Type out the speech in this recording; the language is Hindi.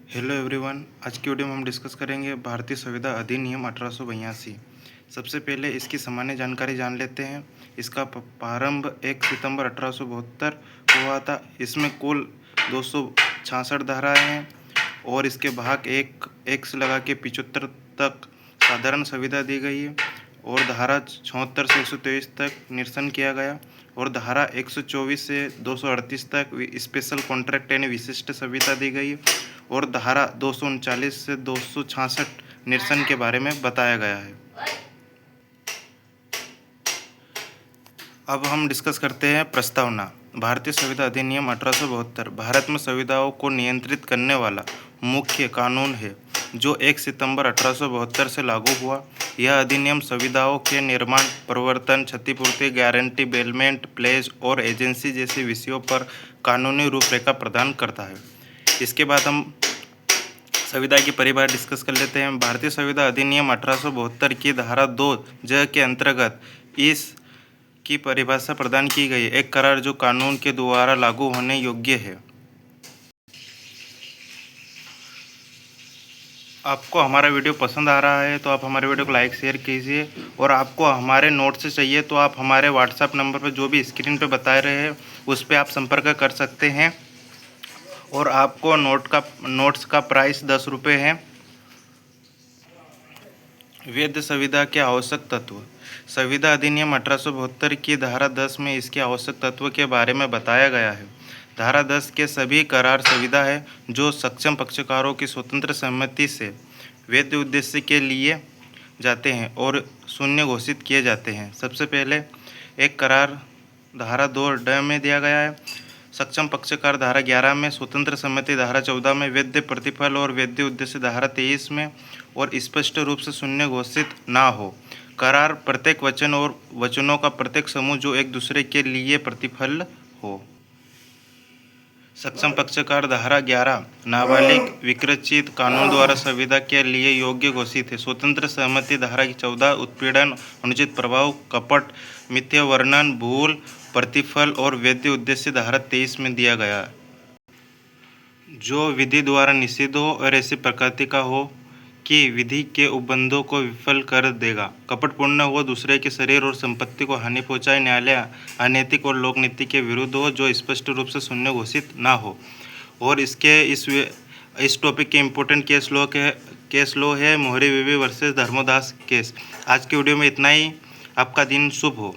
Hello everyone. आज की वीडियो में हम डिस्कस करेंगे भारतीय संविदा अधिनियम 1882। सबसे पहले इसकी सामान्य जानकारी जान लेते हैं। इसका प्रारंभ 1 सितंबर 1872 को हुआ था। इसमें कुल 266 धाराएं हैं और इसके भाग एक से लगा के 75 तक साधारण संविदा दी गई है और धारा 76 से 123 तक निरसन किया गया और धारा 124 से 238 तक स्पेशल कॉन्ट्रैक्ट यानी विशिष्ट संविदा दी गई और धारा 239 से 266 निरसन के बारे में बताया गया है। अब हम डिस्कस करते हैं प्रस्तावना। भारतीय संविदा अधिनियम 1872 भारत में संविदाओं को नियंत्रित करने वाला मुख्य कानून है जो 1 सितंबर 1872 से लागू हुआ। यह अधिनियम संविदाओं के निर्माण, प्रवर्तन, क्षतिपूर्ति, गारंटी, बेलमेंट, प्लेज और एजेंसी जैसे विषयों पर कानूनी रूपरेखा प्रदान करता है। इसके बाद हम संविदा की परिभाषा डिस्कस कर लेते हैं। भारतीय संविदा अधिनियम 1872 की धारा 2 ज के अंतर्गत इस की परिभाषा प्रदान की गई। एक करार जो कानून के द्वारा लागू होने योग्य है। आपको हमारा वीडियो पसंद आ रहा है तो आप हमारे वीडियो को लाइक शेयर कीजिए और आपको हमारे नोट्स चाहिए तो आप हमारे व्हाट्सएप नंबर पर जो भी स्क्रीन पे बता रहे हैं उस पर आप संपर्क कर सकते हैं और आपको नोट्स का प्राइस 10 रुपये है। वैध संविदा के आवश्यक तत्व। संविदा अधिनियम 1872 की धारा 10 में इसके आवश्यक तत्व के बारे में बताया गया है। धारा 10 के सभी करार संविदा है जो सक्षम पक्षकारों की स्वतंत्र सहमति से वैध उद्देश्य के लिए जाते हैं और शून्य घोषित किए जाते हैं। सबसे पहले एक करार धारा 2 ड में दिया गया है। सक्षम पक्षकार धारा 11 में, स्वतंत्र सहमति धारा 14 में, वैध प्रतिफल और वैध उद्देश्य धारा 23 में और स्पष्ट रूप से शून्य घोषित ना हो। करार प्रत्येक वचन और वचनों का प्रत्येक समूह जो एक दूसरे के लिए प्रतिफल हो। सक्षम पक्षकार धारा 11 नाबालिग विकृचित कानून द्वारा संविदा के लिए योग्य घोषित है। स्वतंत्र सहमति धारा 14 उत्पीड़न, अनुचित प्रभाव, कपट, मिथ्या वर्णन, भूल, प्रतिफल और वैध उद्देश्य धारा 23 में दिया गया जो विधि द्वारा निषिद्ध हो और ऐसी प्रकृति का हो कि विधि के उपबंधों को विफल कर देगा, कपटपूर्ण हो, दूसरे के शरीर और संपत्ति को हानि पहुंचाए, न्यायालय अनैतिक और लोक नीति के विरुद्ध हो, जो स्पष्ट रूप से शून्य घोषित ना हो। और इसके इस टॉपिक के इम्पोर्टेंट केस लो है मोहरी बीवी वर्सेस धर्मोदास केस। आज की वीडियो में इतना ही। आपका दिन शुभ हो।